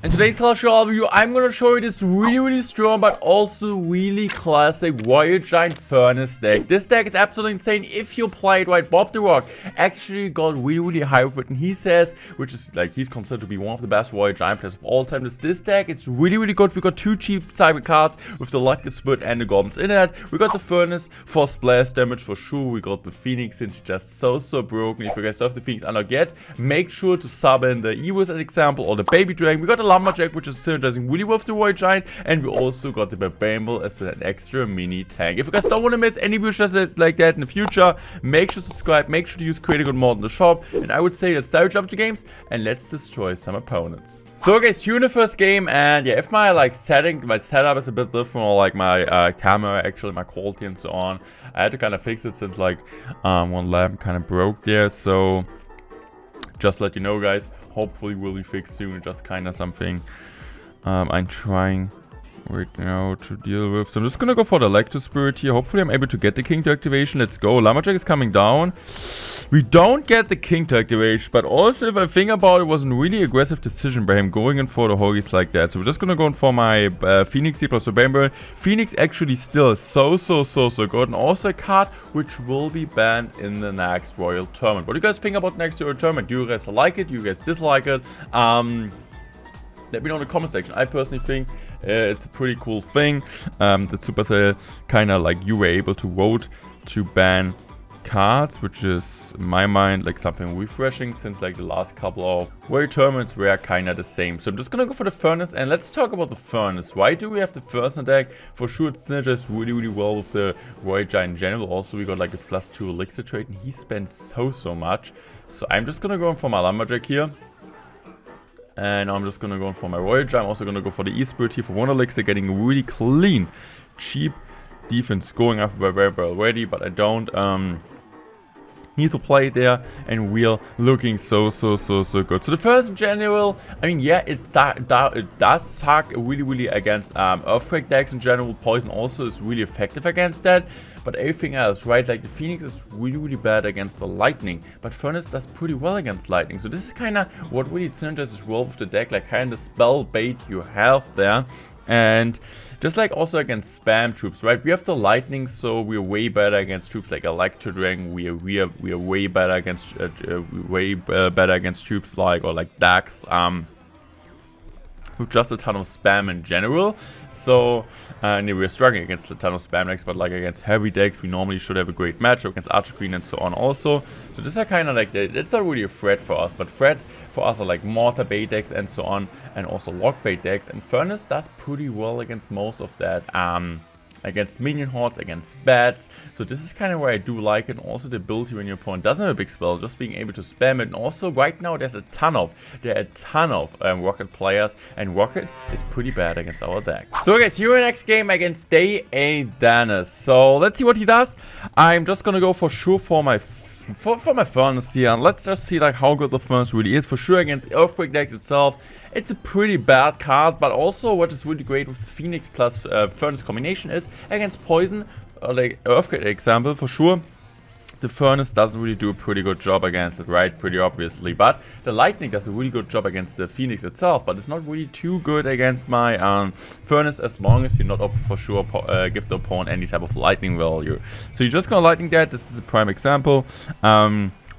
In today's Royale video, I'm gonna show you this really strong but also really classic Royal Giant Furnace deck. This deck is absolutely insane if you play it right. Bob the Rock actually got really high with it, and he says, which is like he's considered to be one of the best Royal Giant players of all time. This deck is really good. We got two cheap cyber cards with the Lucky Split and the Golems in it. We got the Furnace for splash damage for sure. We got the Phoenix, since it's just so broken. If you guys don't have the Phoenix unlocked yet, make sure to sub in the Evo as an example, or the Baby Dragon. We got the Lumberjack, which is synergizing really well with the Royal Giant, and we also got the Barbarian Bull as an extra mini tank. If you guys don't want to miss any videos just like that in the future, make sure to subscribe, make sure to use critical mod in the shop, and I would say let's dive up to games and let's destroy some opponents. So guys, here in the first game, and yeah, if my my setup is a bit different, or like my camera, actually my quality and so on, I had to kind of fix it since like one lamp kind of broke there. So just let you know, guys, hopefully will be fixed soon. Just kind of something I'm trying right now to deal with. So I'm just gonna go for the Electro Spirit here. Hopefully I'm able to get the King to activation. Let's go. Lumberjack is coming down. We don't get the King to activation, but also if I think about it, was a really aggressive decision by him going in for the Hoggies like that. So we're just gonna go in for my Phoenix here plus the Bamboo. Phoenix actually still so good, and also a card which will be banned in the next Royal Tournament. What do you guys think about next Royal Tournament? Do you guys like it? Do you guys dislike it? Let me know in the comment section. I personally think it's a pretty cool thing that Supercell kind of like you were able to vote to ban cards, which is in my mind like something refreshing, since like the last couple of Royal Tournaments were kind of the same. So I'm just gonna go for the Furnace, and let's talk about the Furnace. Why do we have the Furnace in the deck? For sure, it synergizes really well with the Royal Giant in general. Also, we got like a +2 elixir trade, and he spends so much. So I'm just gonna go in for my Lumberjack here. And I'm just gonna go for my Royal Giant. I'm also gonna go for the E-Spirit here for 1 elixir, getting a really clean, cheap defense going after Barbarian already, but I don't need to play there, and we're looking so good. So the first in general, I mean, yeah, it does suck really against Earthquake decks in general. Poison also is really effective against that, but everything else, right, like the Phoenix is really bad against the Lightning, but Furnace does pretty well against Lightning. So this is kind of what really synergizes well with the deck, like kind of spell bait you have there. And just like also against spam troops, right? We have the Lightning, so we're way better against troops like Electro Dragon. We are way better against better against troops like Dax. With just a ton of spam in general. So and we're struggling against a ton of spam decks, but like against heavy decks, we normally should have a great matchup against Archer Queen and so on also. So this are kind of like, it's not really a threat for us, but threat for us are like mortar bait decks and so on, and also lock bait decks. And Furnace does pretty well against most of that. Against minion hordes, against bats. So this is kind of where I do like it. And also the ability when your opponent doesn't have a big spell, just being able to spam it. And also right now there are a ton of Rocket players, and Rocket is pretty bad against our deck. So guys, here in the next game against Day A Dennis. So let's see what he does. I'm just gonna go for sure for my Furnace here, and let's just see like how good the Furnace really is. For sure against Earthquake decks itself, it's a pretty bad card, but also what is really great with the Phoenix plus Furnace combination is against Poison, like Earthquake example, for sure the Furnace doesn't really do a pretty good job against it, right? Pretty obviously. But the Lightning does a really good job against the Phoenix itself, but it's not really too good against my Furnace, as long as you're not open for sure give the opponent any type of Lightning value. So you're just gonna Lightning that. This is a prime example.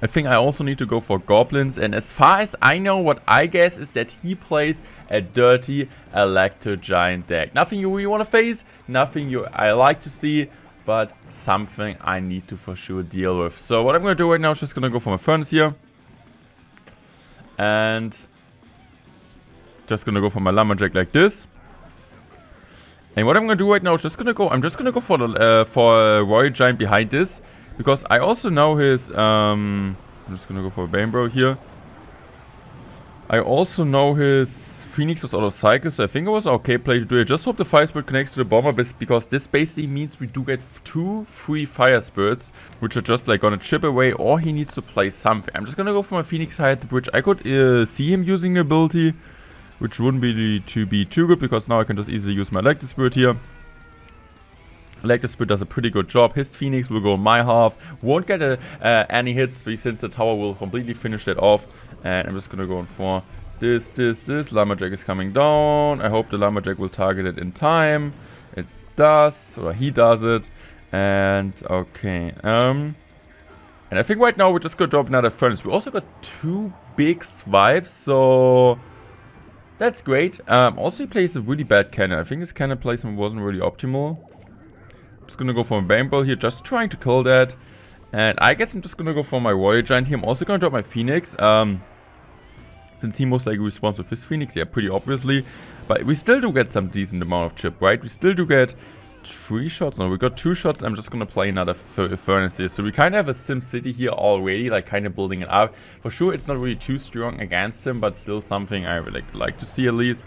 I think I also need to go for Goblins, and as far as I know, what I guess is that he plays a dirty Electro Giant deck. Nothing you really want to face, nothing I like to see, but something I need to for sure deal with. So what I'm going to do right now is just going to go for my Furnace here. And just going to go for my Lumberjack like this. And what I'm going to do right now is I'm just going to go for the Royal Giant behind this. Because I also know his, I'm just going to go for a Bamboo here. I also know his Phoenix was out of cycle, so I think it was an okay play to do it. Just hope the Fire Spirit connects to the Bomber, because this basically means we do get 2 free Fire Spirits, which are just like gonna chip away, or he needs to play something. I'm just gonna go for my Phoenix high at the bridge. I could see him using the ability, which wouldn't be too good, because now I can just easily use my Electro Spirit here. Electro Spirit does a pretty good job. His Phoenix will go in my half. Won't get any hits, since the tower will completely finish that off. And I'm just gonna go in for This. Lumberjack is coming down. I hope the Lumberjack will target it in time. It does, or he does it. And, okay. And I think right now we're just gonna drop another furnace. We also got 2 big swipes, so that's great. Also he plays a really bad cannon. I think his cannon placement wasn't really optimal. I'm just gonna go for a Bamboo here, just trying to kill that. And I guess I'm just gonna go for my Warrior Giant here. I'm also gonna drop my Phoenix. Since he most likely responds with his Phoenix, yeah, pretty obviously. But we still do get some decent amount of chip, right? We still do get 3 shots. No, we got 2 shots. I'm just gonna play another furnace here. So we kind of have a Sim City here already, like kind of building it up. For sure, it's not really too strong against him, but still something I would like to see at least.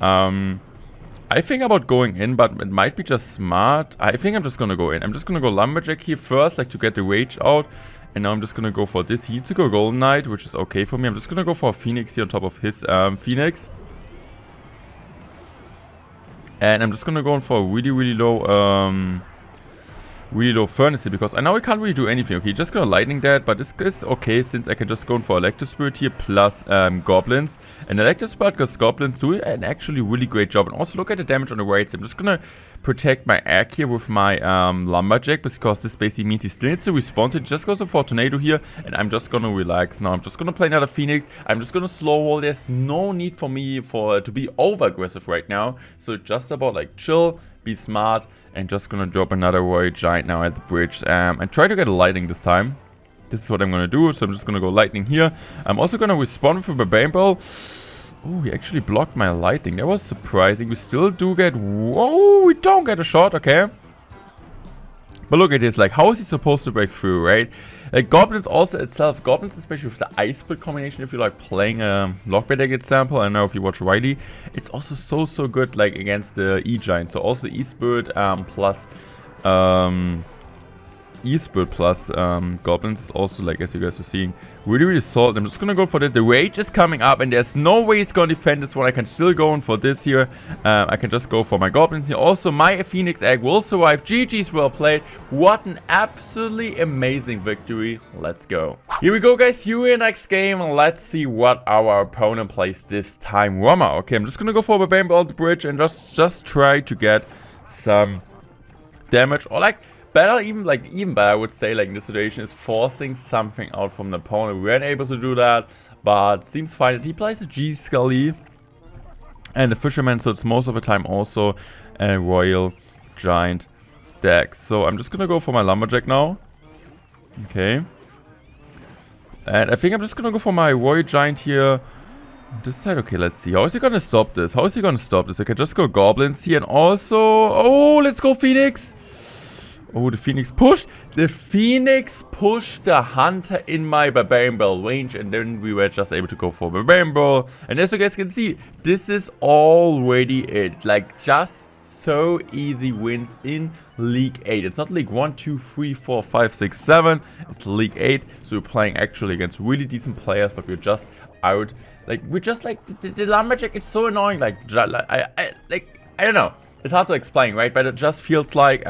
I think about going in, but it might be just smart. I think I'm just gonna go in. I'm just gonna go Lumberjack here first, like to get the rage out. And now I'm just gonna go for this. He needs to go Golden Knight, which is okay for me. I'm just gonna go for a Phoenix here on top of his Phoenix. And I'm just gonna go in for a really low furnace here, because I know I can't really do anything. Okay, just gonna lightning that, but this is okay since I can just go in for Electro Spirit here plus Goblins. And Electro Spirit, because Goblins do an actually really great job. And also look at the damage on the right. So I'm just gonna protect my egg here with my Lumberjack, because this basically means he still needs to respond. It just goes for Tornado here, and I'm just gonna relax now. I'm just gonna play another Phoenix. I'm just gonna slow roll. There's no need for me to be over aggressive right now. So just about like chill, be smart, and just gonna drop another Warrior Giant now at the bridge. And try to get a lightning this time. This is what I'm gonna do. So I'm just gonna go lightning here. I'm also gonna respond with a Bamboo. Oh, he actually blocked my lightning. That was surprising. We still do get... Whoa, we don't get a shot. Okay. But look at this. Like, how is he supposed to break through, right? Like, Goblins also itself. Goblins, especially with the Ice Spirit combination, if you like playing a Lockbait deck example. I don't know if you watch Riley. It's also so good, like, against the E-Giant. So, also E-Spirit plus... E-Spirit plus Goblins is also, like, as you guys are seeing, really solid. I'm just gonna go for that. The Rage is coming up, and there's no way he's gonna defend this one. I can still go in for this here. I can just go for my Goblins here. Also, my Phoenix Egg will survive. GG's, well played. What an absolutely amazing victory. Let's go. Here we go, guys. Here in next game. Let's see what our opponent plays this time. Roma. Okay, I'm just gonna go for a Bamboo on the bridge and just try to get some damage, or like better, even better, I would say, like in this situation, is forcing something out from the opponent. We weren't able to do that, but seems fine. He plays a G Scully and a Fisherman, so it's most of the time also a Royal Giant deck. So I'm just gonna go for my Lumberjack now. Okay. And I think I'm just gonna go for my Royal Giant here. This side, okay, let's see. How is he gonna stop this? How is he gonna stop this? I can just go Goblins here, and also... Oh, let's go Phoenix! Oh, the Phoenix pushed. The Phoenix pushed the Hunter in my Barbarian Bell range, and then we were just able to go for Barbarian Bell. And as you guys can see, this is already it. Like, just so easy wins in League 8. It's not League 1, 2, 3, 4, 5, 6, 7. It's League 8. So we're playing actually against really decent players, but we're just out. Like, we're just like, the Lumberjack, it's so annoying. Like, I don't know. It's hard to explain, right? But it just feels like,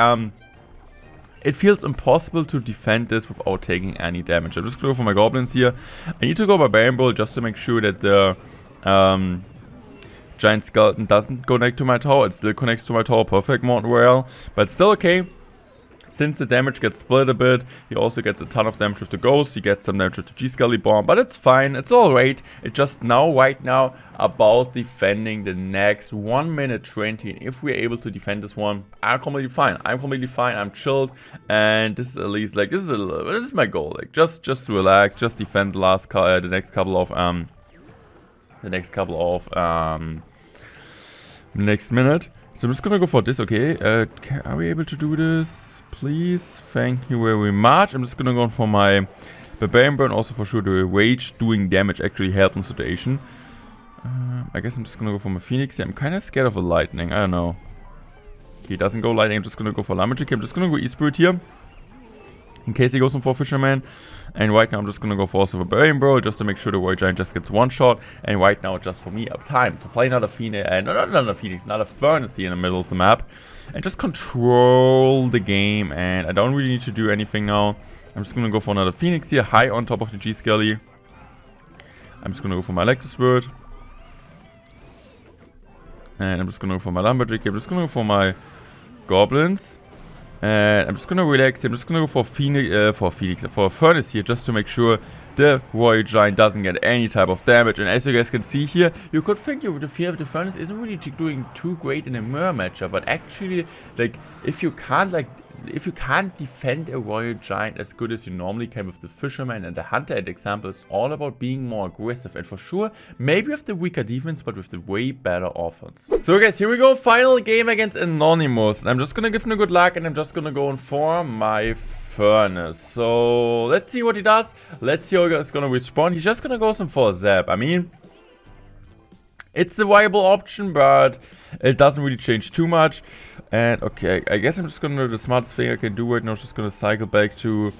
it feels impossible to defend this without taking any damage. I'm just going to go for my Goblins here. I need to go Barbarian Bull just to make sure that the Giant Skeleton doesn't connect to my tower. It still connects to my tower. Perfect, Mountain Royale. But still okay. Since the damage gets split a bit, he also gets a ton of damage with the Ghost. He gets some damage with the G-Scully Bomb. But it's fine. It's alright. It's just right now, about defending the next 1 minute 20. And if we're able to defend this one, I'm completely fine. I'm chilled. And this is at least, like, this is my goal. Like, just relax. Just defend the next couple of next minute. So I'm just gonna go for this. Okay. Are we able to do this? Please, thank you very much. I'm just gonna go for my Barbarian Burn, also for sure the Rage doing damage actually helped in the situation. I guess I'm just gonna go for my Phoenix here. I'm kind of scared of a Lightning, I don't know. Okay, he doesn't go Lightning, I'm just gonna go for Lumberjack. I'm just gonna go E-Spirit here, in case he goes for Fisherman. And right now I'm just gonna go for also Barbarian Bro, just to make sure the Warrior Giant just gets one shot. And right now, just for me, time to play another Phoenix, another Furnace here in the middle of the map. And just control the game, and I don't really need to do anything now. I'm just gonna go for another Phoenix here, high on top of the G-Scully. I'm just gonna go for my Electro Spirit. And I'm just gonna go for my Lumberjack. I'm just gonna go for my Goblins. And I'm just gonna relax. I'm just gonna go for for Furnace here, just to make sure the Royal Giant doesn't get any type of damage. And as you guys can see here, you could think the Fear of the Furnace isn't really doing too great in a mirror matchup, but actually, like, if you can't defend a Royal Giant as good as you normally can with the Fisherman and the Hunter at example, it's all about being more aggressive. And for sure, maybe with the weaker defense, but with the way better offense. So guys, here we go. Final game against Anonymous. And I'm just gonna give him a good luck, and I'm just gonna go in for my Furnace. So let's see what he does. Let's see how he's gonna respond. He's just gonna go some for a Zap. I mean, it's a viable option, but it doesn't really change too much. And okay, I guess I'm just gonna do the smartest thing I can do right now. Just gonna cycle back to,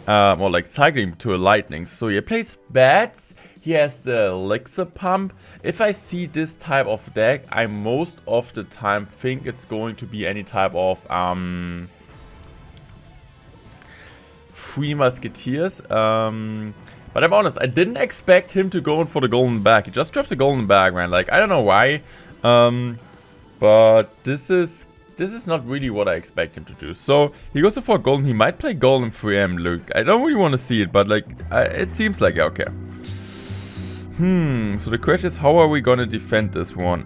or like cycling to a Lightning. So he plays Bats. He has the Elixir Pump. If I see this type of deck, I most of the time think it's going to be any type of Three Musketeers. But I'm honest, I didn't expect him to go in for the golden bag. He just drops a golden bag, man. Like, I don't know why. But this is not really what I expect him to do. So he goes for golden. He might play golden 3M. Look, I don't really want to see it, but like, it seems like okay. So the question is, how are we gonna defend this one?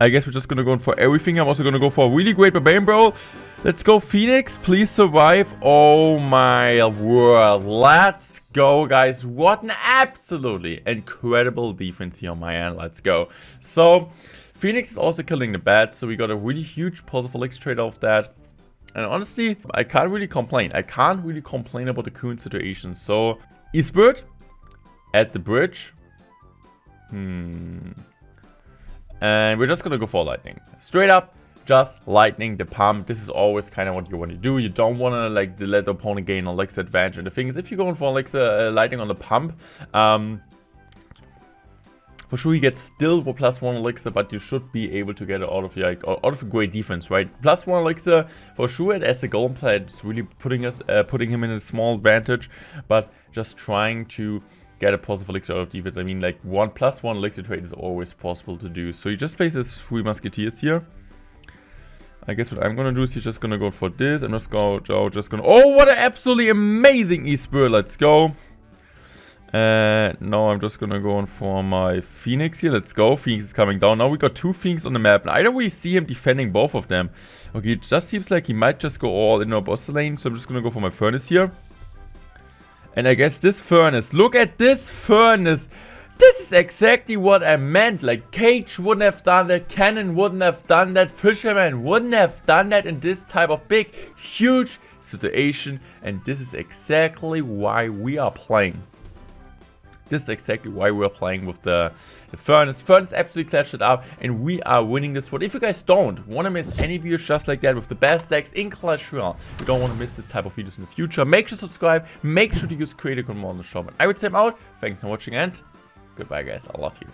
I guess we're just gonna go in for everything. I'm also gonna go for a really great Barbarian Brawl. Let's go, Phoenix. Please survive. Oh my word. Let's go, guys. What an absolutely incredible defense here on my end. Let's go. So, Phoenix is also killing the bats. So, we got a really huge positive elixir trade off that. And honestly, I can't really complain. I can't really complain about the current situation. So, Eastbird at the bridge. And we're just gonna go for Lightning. Straight up. Just Lightning the pump. This is always kind of what you want to do. You don't want to like let the opponent gain elixir advantage. And the thing is, if you're going for elixir Lightning on the pump, for sure you get still +1 elixir, but you should be able to get it out of your out of a great defense, right? +1 elixir for sure. And as the Golem player, it's really putting him in a small advantage. But just trying to get a positive elixir out of defense. I mean, like +1 elixir trade is always possible to do. So he just plays his 3 Musketeers here. I guess what I'm gonna do is he's just gonna go for this and just go. Oh, what an absolutely amazing Eastbird! Let's go. Now I'm just gonna go on for my Phoenix here. Let's go. Phoenix is coming down. Now we got 2 Phoenix on the map, and I don't really see him defending both of them. Okay, it just seems like he might just go all in our boss lane. So I'm just gonna go for my Furnace here. And I guess this Furnace. Look at this Furnace. This is exactly what I meant. Like, Cage wouldn't have done that, Cannon wouldn't have done that, Fisherman wouldn't have done that in this type of big, huge situation. And this is exactly why we are playing. This is exactly why we're playing with the Furnace. Furnace absolutely clutched it up, and we are winning this one. If you guys don't want to miss any videos just like that with the best decks in Clash Royale, you don't want to miss this type of videos in the future, make sure to subscribe, make sure to use creator code on the show. I would say I'm out. Thanks for watching, and goodbye, guys. I love you.